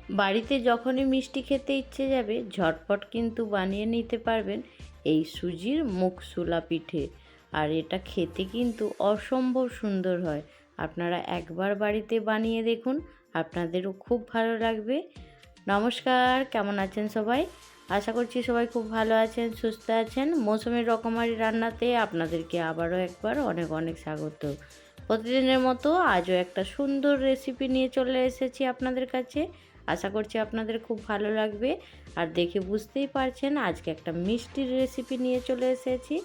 বাড়িতে যখনই মিষ্টি খেতে ইচ্ছে যাবে ঝটপট কিন্তু বানিয়ে নিতে পারবেন এই সুজির মুগশুলা পিঠে। আর এটা খেতে কিন্তু অসম্ভব সুন্দর হয়। আপনারা একবার বাড়িতে বানিয়ে দেখুন, আপনাদেরও খুব ভালো লাগবে। নমস্কার, কেমন আছেন সবাই? আশা করছি সবাই খুব ভালো আছেন, সুস্থ আছেন। মৌসুমীর রকমারি রান্নাতে আপনাদেরকে আবারও একবার অনেক অনেক স্বাগত। প্রতিদিনের মতো আজও একটা সুন্দর রেসিপি নিয়ে চলে এসেছি আপনাদের কাছে। আশা করছি আপনাদের খুব ভালো লাগবে। আর দেখে বুঝতেই পারছেন আজকে একটা মিষ্টির রেসিপি নিয়ে চলে এসেছি।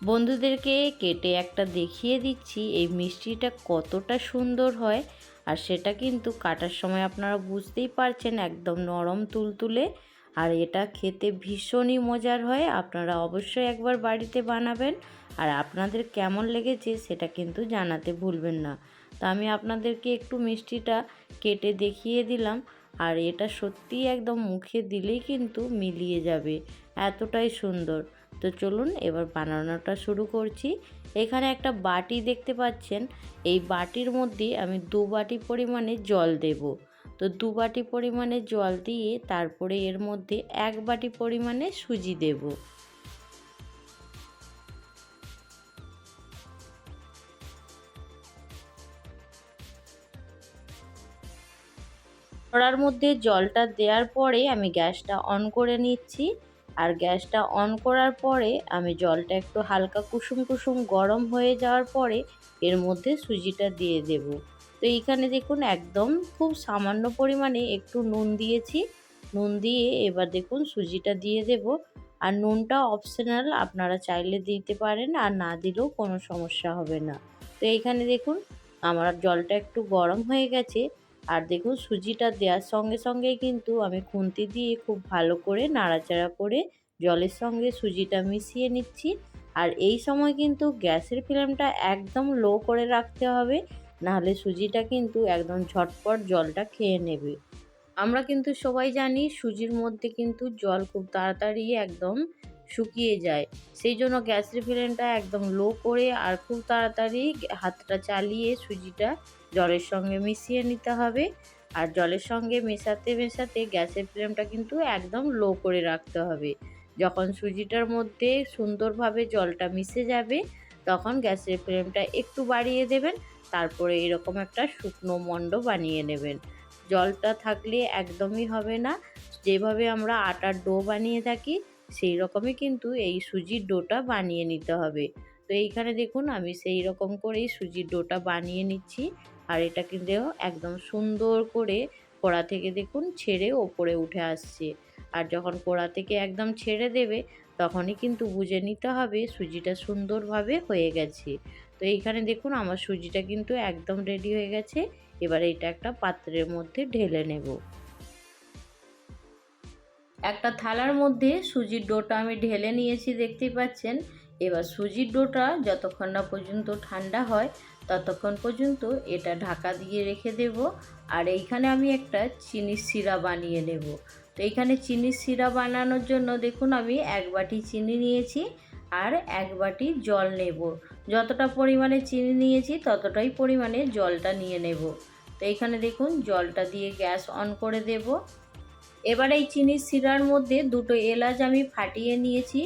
বন্ধুদেরকে কেটে একটা দেখিয়ে দিচ্ছি এই মিষ্টিটা কতটা সুন্দর হয়। আর সেটা কিন্তু কাটার সময় আপনারা বুঝতেই পারছেন একদম নরম তুলতুলে। আর এটা খেতে ভীষণই মজার হয়। আপনারা অবশ্যই একবার বাড়িতে বানাবেন। আর আপনাদের কেমন লেগেছে সেটা কিন্তু জানাতে ভুলবেন না। তো আমি আপনাদেরকে একটু মিষ্টিটা কেটে দেখিয়ে দিলাম। আর এটা সত্যিই একদম মুখে দিলেই কিন্তু মিলিয়ে যাবে, এতটাই সুন্দর। তো চলুন এবার বানানোটা শুরু করছি। এখানে একটা বাটি দেখতে পাচ্ছেন, এই বাটির মধ্যে আমি 2 বাটি পরিমাণে জল দেব। তো 2 বাটি পরিমাণে জল দিয়ে তারপরে এর মধ্যে 1 বাটি পরিমাণে সুজি দেব। কড়ার মধ্যে জলটা দেওয়ার পরে আমি গ্যাসটা অন করে নিচ্ছি। আর গ্যাসটা অন করার পরে আমি জলটা একটু হালকা কুসুম কুসুম গরম হয়ে যাওয়ার পরে এর মধ্যে সুজিটা দিয়ে দেব। তো এইখানে দেখুন একদম খুব সামান্য পরিমাণে একটু নুন দিয়েছি। নুন দিয়ে এবার দেখুন সুজিটা দিয়ে দেব। আর নুনটা অপশনাল, আপনারা চাইলে দিতে পারেন, আর না দিলেও কোনো সমস্যা হবে না। তো এইখানে দেখুন আমার জলটা একটু গরম হয়ে গেছে। আর দেখুন সুজিটা দেওয়ার সঙ্গে সঙ্গেই কিন্তু আমি খুন্তি দিয়ে খুব ভালো করে নাড়াচাড়া করে জলের সঙ্গে সুজিটা মিশিয়ে নিচ্ছি। আর এই সময় কিন্তু গ্যাসের ফ্লেমটা একদম লো করে রাখতে হবে, নাহলে সুজিটা কিন্তু একদম ঝটপট জলটা খেয়ে নেবে। আমরা কিন্তু সবাই জানি সুজির মধ্যে কিন্তু জল খুব তাড়াতাড়ি একদম শুকিয়ে যায়। সেই জন্য গ্যাসের ফ্লেমটা একদম লো করে আর খুব তাড়াতাড়ি হাতটা চালিয়ে সুজিটা জলের সঙ্গে মিশিয়ে নিতে হবে। আর জলের সঙ্গে মেশাতে মেশাতে গ্যাসের ফ্লেমটা কিন্তু একদম লো করে রাখতে হবে। যখন সুজিটার মধ্যে সুন্দরভাবে জলটা মিশে যাবে তখন গ্যাসের ফ্লেমটা একটু বাড়িয়ে দেবেন। তারপরে এরকম একটা শুকনো মণ্ড বানিয়ে নেবেন। জলটা থাকলে একদমই হবে না। যেভাবে আমরা আটার ডো বানিয়ে থাকি সেই রকমই কিন্তু এই সুজির ডোটা বানিয়ে নিতে হবে। তো এইখানে দেখুন আমি সেই রকম করেই সুজির ডোটা বানিয়ে নিচ্ছি। আর এটা কিন্তু একদম সুন্দর করে কড়া থেকে দেখুন ছেড়ে ওপরে উঠে আসছে। আর যখন কড়া থেকে একদম ছেড়ে দেবে তখনই কিন্তু বুঝে নিতে হবে সুজিটা সুন্দরভাবে হয়ে গেছে। তো এইখানে দেখুন আমার সুজিটা কিন্তু একদম রেডি হয়ে গেছে। এবার এটা একটা পাত্রের মধ্যে ঢেলে নেব। একটা থালার মধ্যে সুজির ডোটা আমি ঢেলে নিয়েছি, দেখতেই পাচ্ছেন। এবার সুজির ডোটা যতক্ষণ না পর্যন্ত ঠান্ডা হয় ততক্ষণ পর্যন্ত এটা ঢাকা দিয়ে রেখে দেব। আর এইখানে আমি একটা চিনির শিরা বানিয়ে নেব। তো এইখানে চিনির শিরা বানানোর জন্য দেখুন আমি 1 বাটি চিনি নিয়েছি আর 1 বাটি জল নেব। যতটা পরিমাণে চিনি নিয়েছি ততটাই পরিমাণে জলটা নিয়ে নেব। তো এইখানে দেখুন জলটা দিয়ে গ্যাস অন করে দেব। এবার এই চিনির শিরার মধ্যে 2টো এলাচ আমি ফাটিয়ে নিয়েছি।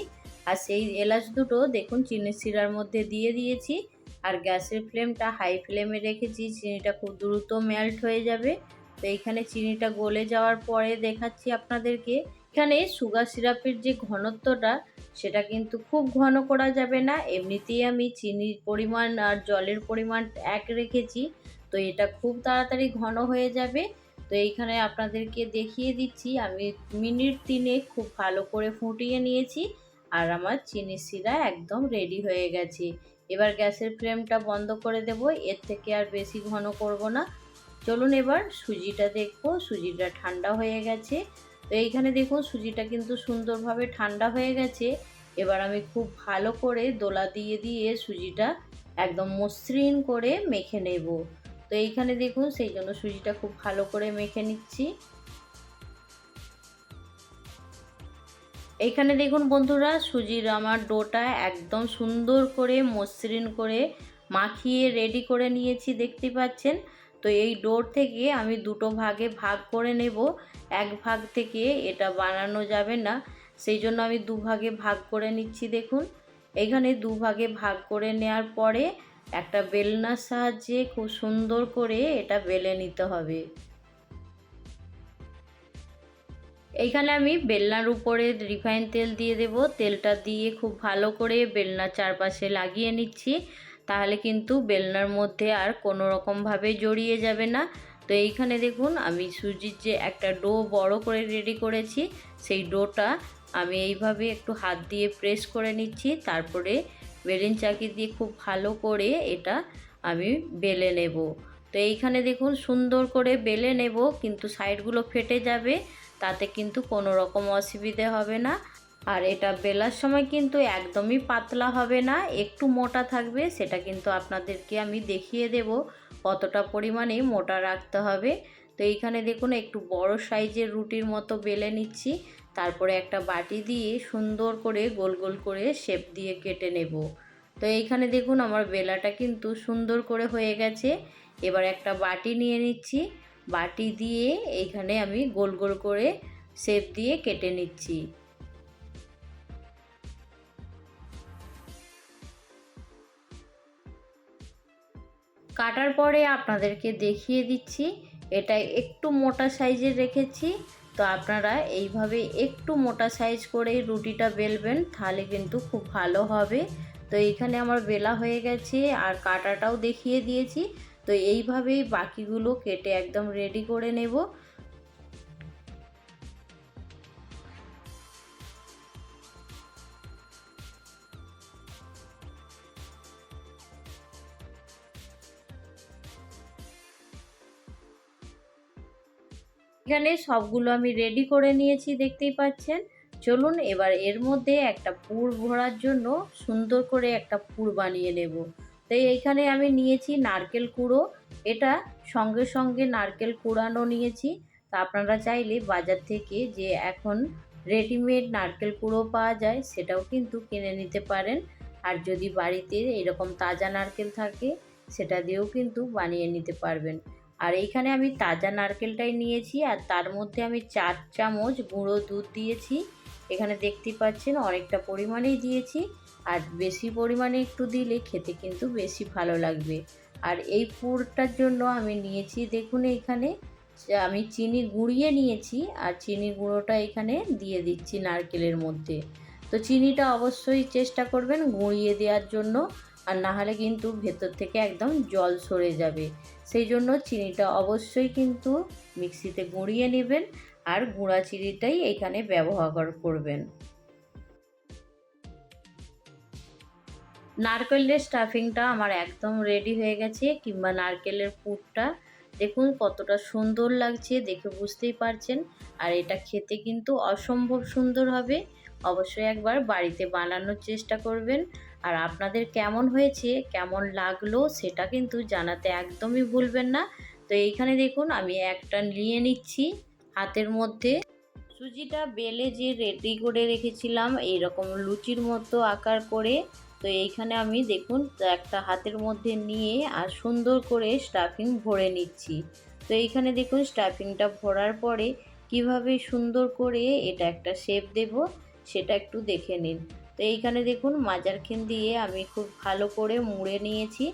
আর সেই এলাচ দুটো দেখুন চিনির শিরার মধ্যে দিয়ে দিয়েছি। আর গ্যাসের ফ্লেমটা হাই ফ্লেমে রেখেছি, চিনিটা খুব দ্রুত মেল্ট হয়ে যাবে। তো এইখানে চিনিটা গলে যাওয়ার পরে দেখাচ্ছি আপনাদেরকে। এখানে সুগার সিরাপের যে ঘনত্বটা সেটা কিন্তু খুব ঘন করা যাবে না। এমনিতেই আমি চিনির পরিমাণ আর জলের পরিমাণ এক রেখেছি, তো এটা খুব তাড়াতাড়ি ঘন হয়ে যাবে। তো এইখানে আপনাদেরকে দেখিয়ে দিচ্ছি আমি মিনিট 3 খুব ভালো করে ফুটিয়ে নিয়েছি। আর আমার চিনির শিরা একদম রেডি হয়ে গেছে। এবার গ্যাসের ফ্লেমটা বন্ধ করে দেব, এর থেকে আর বেশি ঘন করব না। চলুন এবার সুজিটা দেখবো। সুজিটা ঠান্ডা হয়ে গেছে। তো এইখানে দেখুন সুজিটা কিন্তু সুন্দরভাবে ঠান্ডা হয়ে গেছে। এবার আমি খুব ভালো করে দোলা দিয়ে দিয়ে সুজিটা একদম মসৃণ করে মেখে নেব। তো এইখানে দেখুন সেই জন্য সুজিটা খুব ভালো করে মেখে নিচ্ছি। এইখানে দেখুন বন্ধুরা সুজির আমার ডোটা একদম সুন্দর করে মসৃণ করে মাখিয়ে রেডি করে নিয়েছি, দেখতে পাচ্ছেন। তো এই ডোর থেকে আমি দুটো ভাগে ভাগ করে নেব। এক ভাগ থেকে এটা বানানো যাবে না, সেই জন্য আমি দুভাগে ভাগ করে নিচ্ছি। দেখুন এখানে দুভাগে ভাগ করে নেওয়ার পরে একটা বেলনার সাহায্যে খুব সুন্দর করে এটা বেলে নিতে হবে। এইখানে আমি বেলনার উপরে রিফাইন তেল দিয়ে দেব। তেলটা দিয়ে খুব ভালো করে বেলনার চারপাশে লাগিয়ে নিচ্ছি, তাহলে কিন্তু বেলনার মধ্যে আর কোনো রকমভাবে জড়িয়ে যাবে না। তো এইখানে দেখুন আমি সুজির যে একটা ডো বড় করে রেডি করেছি, সেই ডোটা আমি এইভাবে একটু হাত দিয়ে প্রেস করে নিচ্ছি, তারপরে বেলুন চাকি দিয়ে খুব ভালো করে এটা আমি বেলে নেব। তো এইখানে দেখুন সুন্দর করে বেলে নেব, কিন্তু সাইডগুলো ফেটে যাবে, তাতে কিন্তু কোনো রকম অসুবিধে হবে না। আর এটা বেলার সময় কিন্তু একদমই পাতলা হবে না, একটু মোটা থাকবে। সেটা কিন্তু আপনাদেরকে আমি দেখিয়ে দেব কতটা পরিমাণে মোটা রাখতে হবে। তো এইখানে দেখুন একটু বড় সাইজের রুটির মতো বেলে নিচ্ছি, তারপরে একটা বাটি দিয়ে সুন্দর করে গোল গোল করে শেপ দিয়ে কেটে নেব। তো এইখানে দেখুন আমার বেলাটা কিন্তু সুন্দর করে হয়ে গেছে। এবার একটা বাটি নিয়ে নিচ্ছি, বাটি দিয়ে এইখানে আমি গোল গোল করে শেপ দিয়ে কেটে নিচ্ছি। কাটার পরে আপনাদেরকে দেখিয়ে দিচ্ছি, এটা একটু মোটা সাইজের রেখেছি। তো আপনারা এইভাবে একটু মোটা সাইজ করে রুটিটা বেলবেন, তাহলে কিন্তু খুব ভালো হবে। তো এইখানে আমার বেলা হয়ে গেছে আর কাটাটাও দেখিয়ে দিয়েছি। তো এইভাবেই বাকিগুলো কেটে একদম রেডি করে নেব। এখানে সবগুলো আমি রেডি করে নিয়েছি, দেখতেই পাচ্ছেন। চলুন এবার এর মধ্যে একটা পুর ভরার জন্য সুন্দর করে একটা পুর বানিয়ে নেব। তাই এইখানে আমি নিয়েছি নারকেল কুড়ো, এটা সঙ্গে সঙ্গে নারকেল কুড়ানো নিয়েছি। তা আপনারা চাইলে বাজার থেকে যে এখন রেডিমেড নারকেল কুড়ো পাওয়া যায়, সেটাও কিন্তু কিনে নিতে পারেন। আর যদি বাড়িতে এরকম তাজা নারকেল থাকে, সেটা দিয়েও কিন্তু বানিয়ে নিতে পারবেন। আর এইখানে আমি তাজা নারকেলটাই নিয়েছি, আর তার মধ্যে আমি 4 চামচ গুঁড়ো দুধ দিয়েছি। এখানে দেখতেই পাচ্ছেন অনেকটা পরিমাণেই দিয়েছি, আর বেশি পরিমাণে একটু দিলে খেতে কিন্তু বেশি ভালো লাগবে। আর এই পুরটার জন্য আমি নিয়েছি, দেখুন এইখানে আমি চিনি গুঁড়িয়ে নিয়েছি, আর চিনি গুঁড়োটা এখানে দিয়ে দিচ্ছি নারকেলের মধ্যে। তো চিনিটা অবশ্যই চেষ্টা করবেন গুঁড়িয়ে দেওয়ার জন্য, আর না হলে কিন্তু ভেতর থেকে একদম জল সরে যাবে। সেই জন্য চিনিটা অবশ্যই কিন্তু মিক্সিতে গুঁড়িয়ে নেবেন, আর গুঁড়া চিনিটাই এখানে ব্যবহার করবেন। নারকেলের স্টাফিংটা আমার একদম রেডি হয়ে গেছে, কিংবা নারকেলের পুরটা দেখুন কতটা সুন্দর লাগছে, দেখে বুঝতেই পারছেন। আর এটা খেতে কিন্তু অসম্ভব সুন্দর হবে। অবশ্যই একবার বাড়িতে বানানোর চেষ্টা করবেন। আর আপনাদের কেমন হয়েছে, কেমন লাগলো, সেটা কিন্তু জানাতে একদমই ভুলবেন না। তো এইখানে দেখুন আমি একটা নিয়ে নিচ্ছি হাতের মধ্যে। সুজিটা বেলে যে রেডি করে রেখেছিলাম এইরকম লুচির মতো আকার করে। তো এইখানে আমি দেখুন একটা হাতের মধ্যে নিয়ে আর সুন্দর করে স্টাফিং ভরে নিচ্ছি। তো এইখানে দেখুন স্টাফিংটা ভরার পরে কিভাবে সুন্দর করে এটা একটা শেপ দেব, সেটা একটু দেখে নিন। তো এইখানে দেখুন মাজারখান দিয়ে আমি খুব ভালো করে মুড়ে নিয়েছি,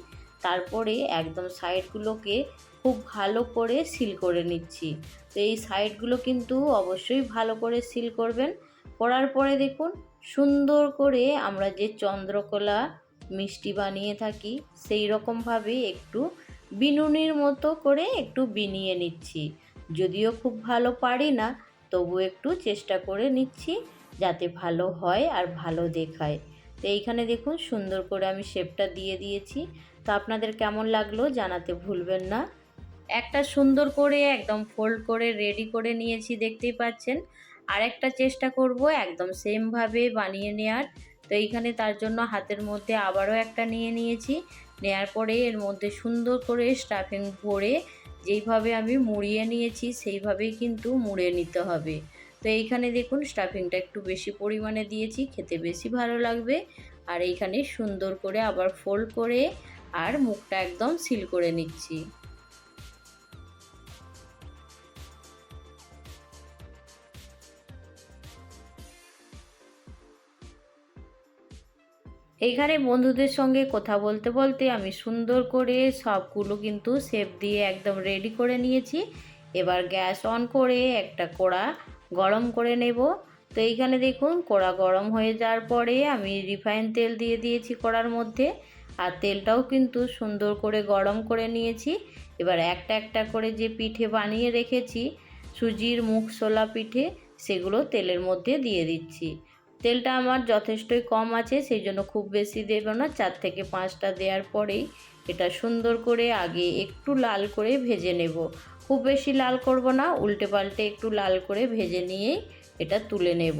তারপরে একদম সাইডগুলোকে খুব ভালো করে সিল করে নিচ্ছি। তো এই সাইডগুলো কিন্তু অবশ্যই ভালো করে সিল করবেন। করার পরে দেখুন সুন্দর করে আমরা যে চন্দ্রকলা মিষ্টি বানিয়ে থাকি, সেই রকমভাবে একটু বিনুনির মতো করে একটু বিনিয়ে নিচ্ছি। যদিও খুব ভালো পারি না, তবু একটু চেষ্টা করে নিচ্ছি যাতে ভালো হয় আর ভালো দেখায়। তো এইখানে দেখুন সুন্দর করে আমি শেপটা দিয়ে দিয়েছি। তো আপনাদের কেমন লাগলো জানাতে ভুলবেন না। একটা সুন্দর করে একদম ফোল্ড করে রেডি করে নিয়েছি, দেখতেই পাচ্ছেন। আর একটা চেষ্টা করব একদম সেমভাবে বানিয়ে নেওয়ার। তো এইখানে তার জন্য হাতের মধ্যে আবারও একটা নিয়ে নিয়েছি। নেয়ার পরে এর মধ্যে সুন্দর করে স্টাফিং ভরে যেইভাবে আমি মুড়িয়ে নিয়েছি সেইভাবেই কিন্তু মুড়ে নিতে হবে। তো এইখানে দেখুন স্টাফিংটা একটু বেশি পরিমাণে দিয়েছি, খেতে বেশি ভালো লাগবে। আর এইখানে সুন্দর করে আবার ফোল্ড করে আর মুখটা একদম সিল করে নিচ্ছি। এইখানে বন্ধুদের সঙ্গে কথা বলতে বলতে আমি সুন্দর করে সবগুলো কিন্তু শেপ দিয়ে একদম রেডি করে নিয়েছি। এবার গ্যাস অন করে একটা কড়া গরম করে নেব। তো এইখানে দেখুন কড়া গরম হয়ে যাওয়ার পরে আমি রিফাইন তেল দিয়ে দিয়েছি কড়ার মধ্যে, আর তেলটাও কিন্তু সুন্দর করে গরম করে নিয়েছি। এবার একটা একটা করে যে পিঠে বানিয়ে রেখেছি সুজির মুগশোলা পিঠে, সেগুলো তেলের মধ্যে দিয়ে দিচ্ছি। তেলটা আমার যথেষ্টই কম আছে, সেই জন্য খুব বেশি দেব না, 4 থেকে 5টা দেওয়ার পরেই এটা সুন্দর করে আগে একটু লাল করে ভেজে নেব। খুব বেশি লাল করব না, উল্টে পাল্টে একটু লাল করে ভেজে নিয়েই এটা তুলে নেব।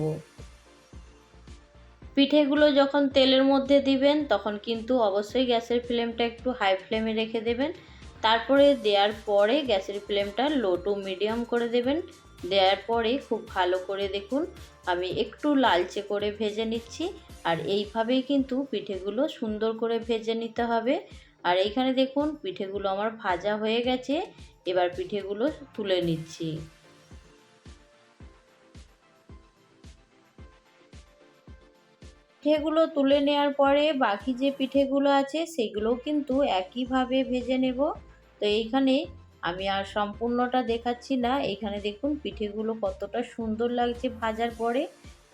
পিঠেগুলো যখন তেলের মধ্যে দিবেন তখন কিন্তু অবশ্যই গ্যাসের ফ্লেমটা একটু হাই ফ্লেমে রেখে দেবেন। তারপরে দেওয়ার পরে গ্যাসের ফ্লেমটা লো টু মিডিয়াম করে দেবেন। দেওয়ার পরে খুব ভালো করে দেখুন আমি একটু লালচে করে ভেজে নিচ্ছি। আর এইভাবেই কিন্তু পিঠেগুলো সুন্দর করে ভেজে নিতে হবে। আর এইখানে দেখুন পিঠেগুলো আমার ভাজা হয়ে গেছে। এবার পিঠেগুলো তুলে নিচ্ছি। পিঠেগুলো তুলে নেওয়ার পরে বাকি যে পিঠেগুলো আছে সেগুলোও কিন্তু একইভাবে ভেজে নেব। তো এইখানে আমি আর সম্পূর্ণটা দেখাচ্ছি না, এইখানে দেখুন পিঠেগুলো কতটা সুন্দর লাগছে ভাজার পরে।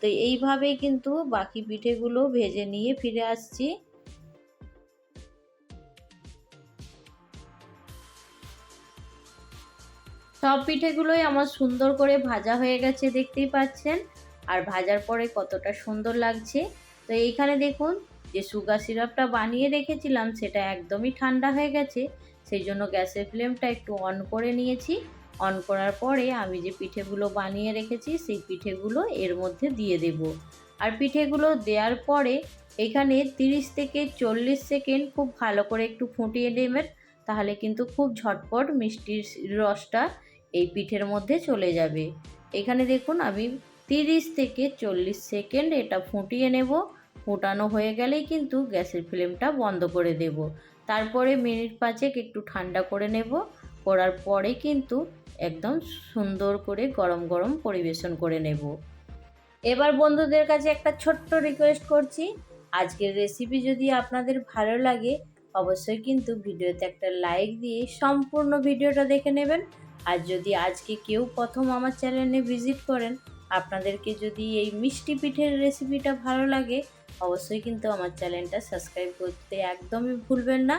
তো এইভাবেই কিন্তু বাকি পিঠেগুলো ভেজে নিয়ে ফিরে আসছি। সব পিঠেগুলোই আমার সুন্দর করে ভাজা হয়ে গেছে দেখতেই পাচ্ছেন, আর ভাজার পরে কতটা সুন্দর লাগছে। তো এইখানে দেখুন যে সুগার সিরাপটা বানিয়ে রেখেছিলাম সেটা একদমই ঠান্ডা হয়ে গেছে, সেই জন্য গ্যাসের ফ্লেমটা একটু অন করে নিয়েছি। অন করার পরে আমি যে পিঠেগুলো বানিয়ে রেখেছি সেই পিঠেগুলো এর মধ্যে দিয়ে দেব। আর পিঠেগুলো দেওয়ার পরে এখানে 30 থেকে 40 সেকেন্ড খুব ভালো করে একটু ফুটিয়ে নেবেন, তাহলে কিন্তু খুব ঝটপট মিষ্টির রসটা এই পিঠের মধ্যে চলে যাবে। এখানে দেখুন আমি 30 থেকে 40 সেকেন্ড এটা ফুটিয়ে নেব। ফোটানো হয়ে গেলেই কিন্তু গ্যাসের ফ্লেমটা বন্ধ করে দেব। তারপরে মিনিট 5 একটু ঠান্ডা করে নেব। করার পরে কিন্তু একদম সুন্দর করে গরম গরম পরিবেশন করে নেব। এবার বন্ধুদের কাছে একটা ছোট্ট রিকোয়েস্ট করছি, আজকের রেসিপি যদি আপনাদের ভালো লাগে অবশ্যই কিন্তু ভিডিওতে একটা লাইক দিয়ে সম্পূর্ণ ভিডিওটা দেখে নেবেন। আর যদি আজকে কেউ প্রথম আমার চ্যানেলে ভিজিট করেন, আপনাদেরকে যদি এই মিষ্টি পিঠের রেসিপিটা ভালো লাগে অবশ্যই কিন্তু আমার চ্যানেলটা সাবস্ক্রাইব করতে একদমই ভুলবেন না।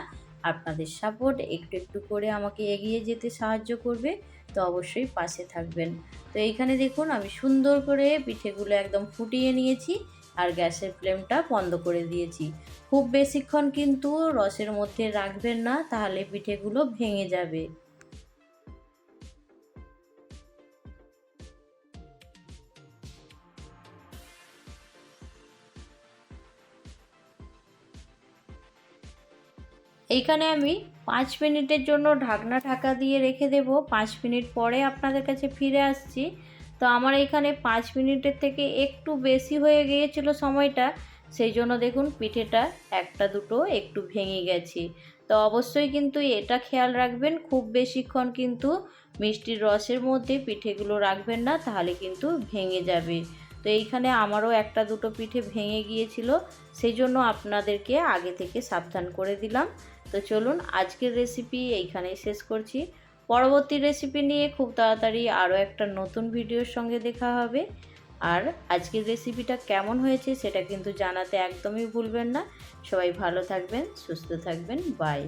আপনাদের সাপোর্ট একটু একটু করে আমাকে এগিয়ে যেতে সাহায্য করবে, তো অবশ্যই পাশে থাকবেন। তো এইখানে দেখুন আমি সুন্দর করে পিঠেগুলো একদম ফুটিয়ে নিয়েছি আর গ্যাসের ফ্লেমটা বন্ধ করে দিয়েছি। খুব বেশিক্ষণ কিন্তু রসের মধ্যে রাখবেন না, তাহলে পিঠেগুলো ভেঙে যাবে। এইখানে আমি 5 মিনিটের জন্য ঢাকা দিয়ে রেখে দেব। 5 মিনিট পরে আপনাদের কাছে ফিরে আসছি। তো আমার এইখানে 5 মিনিটের থেকে একটু বেশি হয়ে গিয়েছিল সময়টা, সেই জন্য দেখুন পিঠেটা একটা দুটো একটু ভেঙে গেছে। তো অবশ্যই কিন্তু এটা খেয়াল রাখবেন, খুব বেশিক্ষণ কিন্তু মিষ্টির রসের মধ্যে পিঠেগুলো রাখবেন না, তাহলে কিন্তু ভেঙে যাবে। তো এইখানে আমারও একটা দুটো পিঠে ভেঙে গিয়েছিল, সেই জন্য আপনাদেরকে আগে থেকে সাবধান করে দিলাম। তো চলুন আজকের রেসিপি এইখানেই শেষ করছি। পরবর্তী রেসিপি নিয়ে খুব তাড়াতাড়ি আরও একটা নতুন ভিডিওর সঙ্গে দেখা হবে। আর আজকের রেসিপিটা কেমন হয়েছে সেটা কিন্তু জানাতে একদমই ভুলবেন না। সবাই ভালো থাকবেন, সুস্থ থাকবেন, বাই।